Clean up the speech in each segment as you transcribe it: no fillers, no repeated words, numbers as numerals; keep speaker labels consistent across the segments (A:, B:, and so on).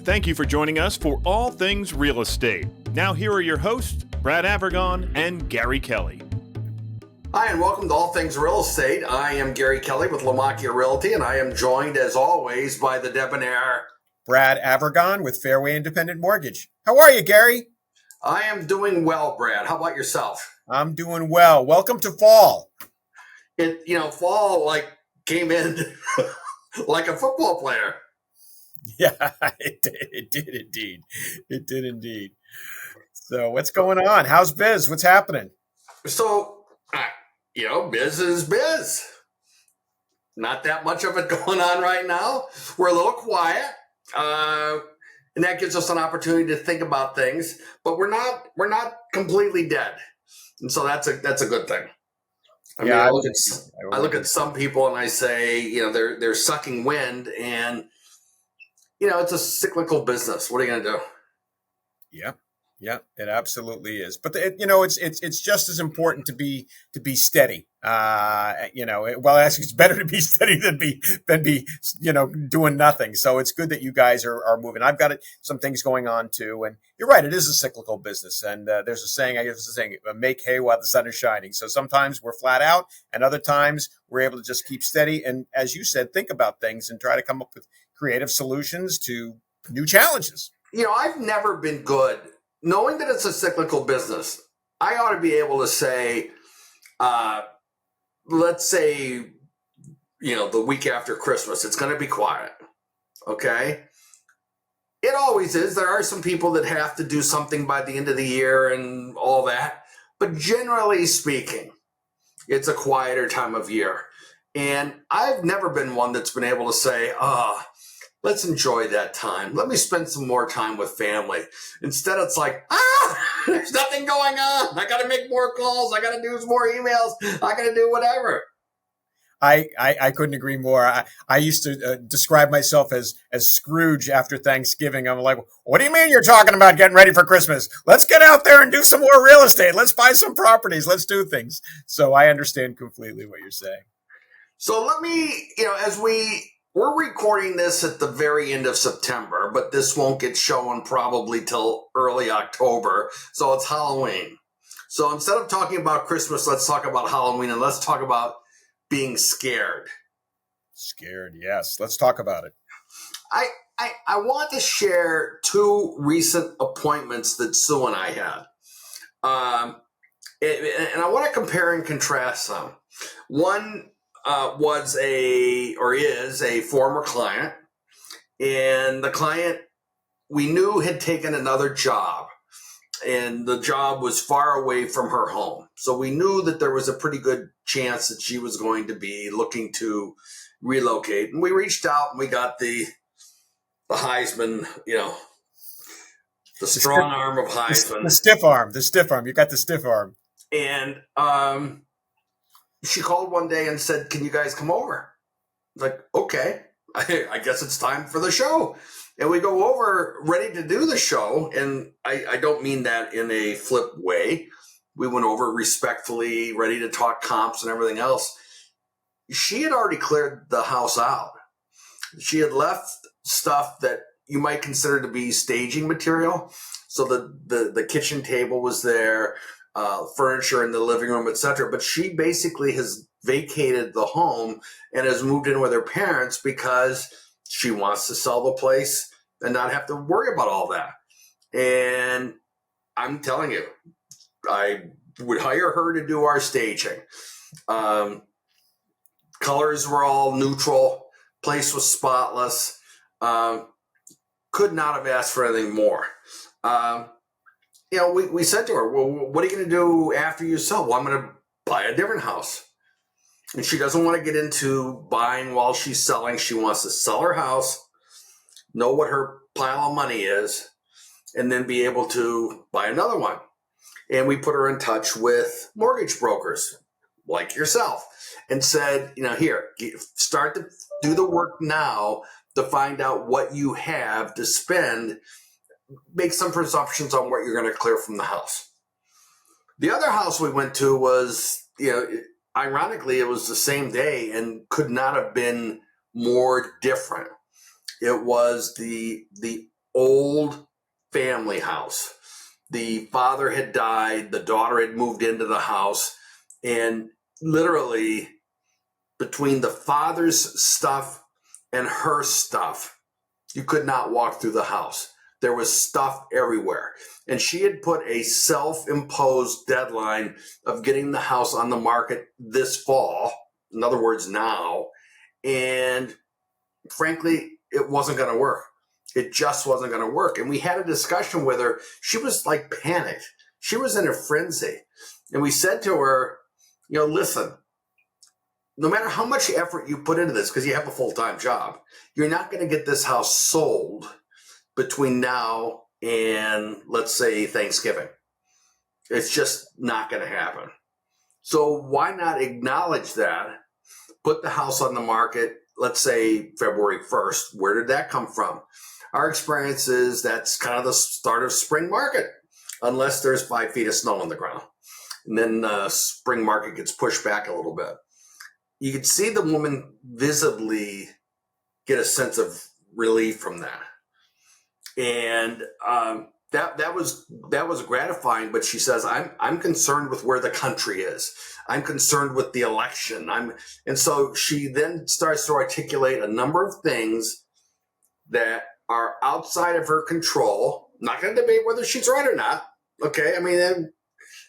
A: Thank you for joining us for All Things Real Estate. Now here are your hosts, Brad Avergon and Gary Kelly.
B: Hi, and welcome to All Things Real Estate. I am Gary Kelly with Lamacchia Realty, and I am joined, as always, by the debonair
C: Brad Avergon with Fairway Independent Mortgage. How are you, Gary?
B: I am doing well, Brad. How about yourself?
C: I'm doing well. Welcome to fall.
B: Fall came in like a football player.
C: Yeah, it did indeed. It did indeed. So what's going on? How's biz? What's happening?
B: So, biz is biz. Not that much of it going on right now. We're a little quiet, and that gives us an opportunity to think about things. But we're not completely dead, and so that's a good thing. I look at some people and I say, they're sucking wind, and it's a cyclical business. What are you going to do?
C: Yeah, it absolutely is. But it's just as important to be steady. Actually, it's better to be steady than be doing nothing. So it's good that you guys are moving. I've got some things going on too, and you're right. It is a cyclical business, and there's a saying. I guess it's a saying: "Make hay while the sun is shining." So sometimes we're flat out, and other times we're able to just keep steady. And as you said, think about things and try to come up with creative solutions to new challenges.
B: I've never been good. Knowing that it's a cyclical business, I ought to be able to say, let's say, the week after Christmas, it's going to be quiet. Okay? It always is. There are some people that have to do something by the end of the year and all that. But generally speaking, it's a quieter time of year. And I've never been one that's been able to say, let's enjoy that time. Let me spend some more time with family. Instead, it's like, there's nothing going on. I got to make more calls. I got to do more emails. I got to do whatever.
C: I couldn't agree more. I used to describe myself as Scrooge after Thanksgiving. I'm like, what do you mean you're talking about getting ready for Christmas? Let's get out there and do some more real estate. Let's buy some properties. Let's do things. So I understand completely what you're saying.
B: So let me, we're recording this at the very end of September, but this won't get shown probably till early October. So it's Halloween. So instead of talking about Christmas, let's talk about Halloween, and let's talk about being scared.
C: Scared, yes. Let's talk about it.
B: I want to share two recent appointments that Sue and I had. And I want to compare and contrast them. One is a former client, and the client we knew had taken another job, and the job was far away from her home. So we knew that there was a pretty good chance that she was going to be looking to relocate. And we reached out and we got the Heisman, the strong arm of Heisman.
C: The stiff arm. You got the stiff arm.
B: And she called one day and said, "Can you guys come over?" Like, okay, I guess it's time for the show. And we go over ready to do the show. And I don't mean that in a flip way. We went over respectfully, ready to talk comps and everything else. She had already cleared the house out. She had left stuff that you might consider to be staging material. So the kitchen table was there, furniture in the living room, etc. But she basically has vacated the home and has moved in with her parents because she wants to sell the place and not have to worry about all that. And I'm telling you, I would hire her to do our staging. Colors were all neutral. Place was spotless. Could not have asked for anything more. We said to her, well, what are you going to do after you sell? Well, I'm going to buy a different house. And she doesn't want to get into buying while she's selling. She wants to sell her house, know what her pile of money is, and then be able to buy another one. And we put her in touch with mortgage brokers like yourself and said, here, start to do the work now to find out what you have to spend. Make some presumptions on what you're going to clear from the house. The other house we went to was, ironically, it was the same day and could not have been more different. It was the old family house. The father had died. The daughter had moved into the house. And literally between the father's stuff and her stuff, you could not walk through the house. There was stuff everywhere. And she had put a self-imposed deadline of getting the house on the market this fall. In other words, now. And frankly, it wasn't going to work. It just wasn't going to work. And we had a discussion with her. She was like panicked. She was in a frenzy. And we said to her, listen, no matter how much effort you put into this, because you have a full-time job, you're not going to get this house sold between now and, let's say, Thanksgiving. It's just not going to happen. So why not acknowledge that? Put the house on the market, let's say February 1st. Where did that come from? Our experience is that's kind of the start of spring market, unless there's 5 feet of snow on the ground. And then the spring market gets pushed back a little bit. You could see the woman visibly get a sense of relief from that. And that was gratifying. But she says, I'm concerned with where the country is. I'm concerned with the election. And so she then starts to articulate a number of things that are outside of her control. I'm not going to debate whether she's right or not. Okay, I mean,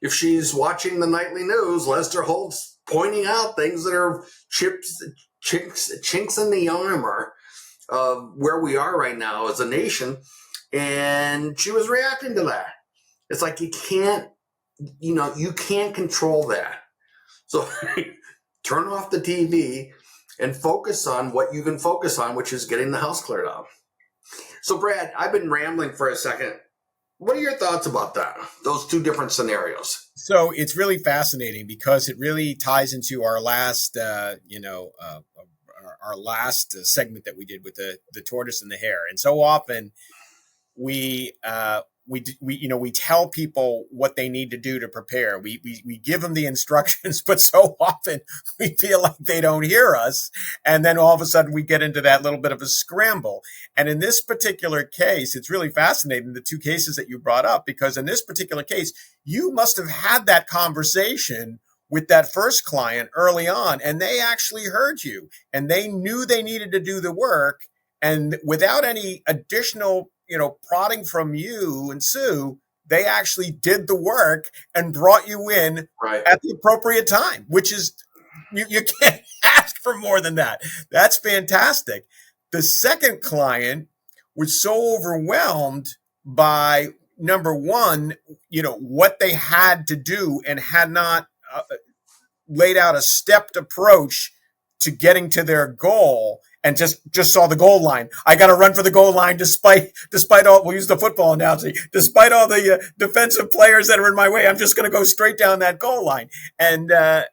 B: if she's watching the nightly news, Lester Holt's pointing out things that are chinks in the armor of where we are right now as a nation. And she was reacting to that. It's like you can't control that. So turn off the TV and focus on what you can focus on, which is getting the house cleared out. So Brad, I've been rambling for a second. What are your thoughts about that? Those two different scenarios.
C: So it's really fascinating because it really ties into our last, our last segment that we did with the tortoise and the hare. And so often we tell people what they need to do to prepare. We give them the instructions, but so often we feel like they don't hear us. And then all of a sudden we get into that little bit of a scramble. And in this particular case, it's really fascinating, the two cases that you brought up, because in this particular case, you must have had that conversation with that first client early on, and they actually heard you and they knew they needed to do the work. And without any additional prodding from you and Sue, they actually did the work and brought you in at the appropriate time, which is, you can't ask for more than that. That's fantastic. The second client was so overwhelmed by, number one, what they had to do and had not laid out a stepped approach to getting to their goal, and just saw the goal line. I got to run for the goal line despite all, we'll use the football analogy, despite all the defensive players that are in my way. I'm just going to go straight down that goal line. And that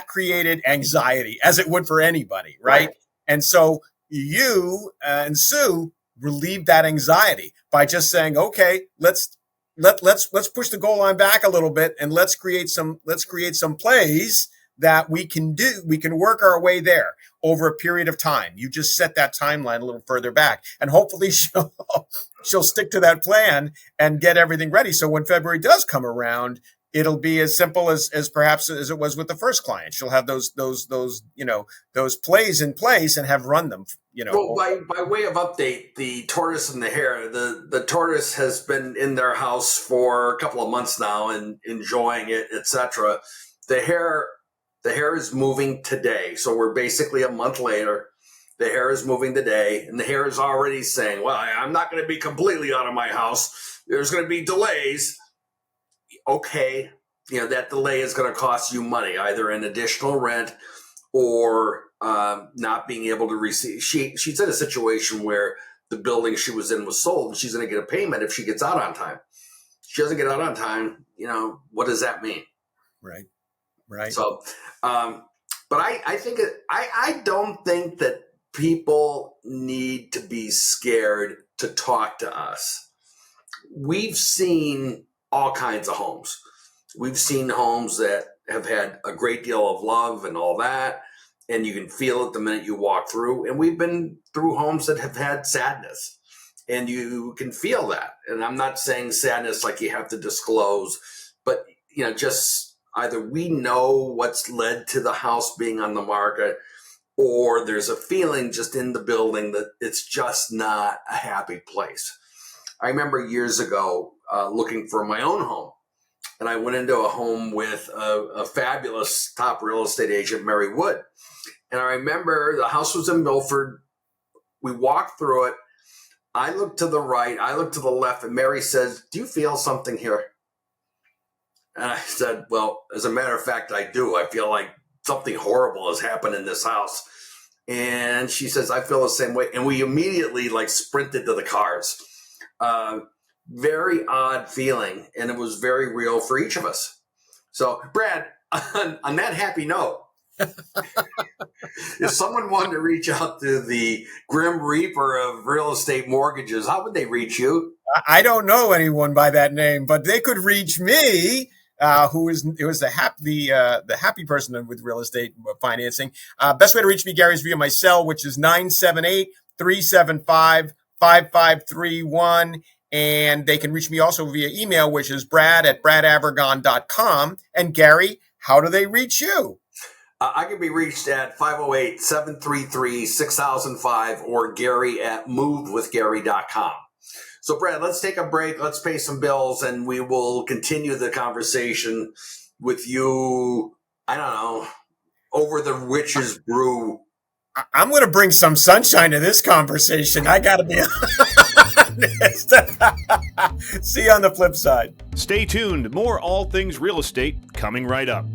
C: created anxiety, as it would for anybody. Right. And so you and Sue relieved that anxiety by just saying, okay, let's push the goal line back a little bit and let's create some plays that we can work our way there over a period of time. You just set that timeline a little further back, and hopefully she'll stick to that plan and get everything ready. So when February does come around, it'll be as simple as perhaps as it was with the first client. She'll have those plays in place and have run them.
B: Well, by way of update, the tortoise and the hare. The tortoise has been in their house for a couple of months now and enjoying it, etc. The hare is moving today. So we're basically a month later. The hare is moving today, and the hare is already saying, well, I'm not going to be completely out of my house. There's going to be delays. Okay, that delay is going to cost you money, either in additional rent or not being able to receive. She's in a situation where the building she was in was sold, and she's going to get a payment if she gets out on time. If she doesn't get out on time, what does that mean?
C: Right.
B: So, but I think I don't think that people need to be scared to talk to us. We've seen all kinds of homes. We've seen homes that have had a great deal of love and all that. and you can feel it the minute you walk through. And we've been through homes that have had sadness, and you can feel that. And I'm not saying sadness like you have to disclose, but just either we know what's led to the house being on the market, or there's a feeling just in the building that it's just not a happy place. I remember years ago looking for my own home, and I went into a home with a fabulous top real estate agent, Mary Wood. And I remember the house was in Milford. We walked through it. I looked to the right, I looked to the left, and Mary says, "Do you feel something here?" And I said, "Well, as a matter of fact, I do. I feel like something horrible has happened in this house." And she says, "I feel the same way." And we immediately sprinted to the cars. Very odd feeling, and it was very real for each of us. So, Brad, on that happy note, if someone wanted to reach out to the Grim Reaper of real estate mortgages, how would they reach you?
C: I don't know anyone by that name, but they could reach me. Who is the happy person with real estate financing. Best way to reach me, Gary, is via my cell, which is 978-375-5531. And they can reach me also via email, which is brad@bradavergon.com. And Gary, how do they reach you?
B: I can be reached at 508-733-6005 or Gary@movewithgary.com. So, Brad, let's take a break. Let's pay some bills, and we will continue the conversation with you, I don't know, over the witch's brew.
C: I'm going to bring some sunshine to this conversation. I got to be honest. See you on the flip side.
A: Stay tuned. More All Things Real Estate coming right up.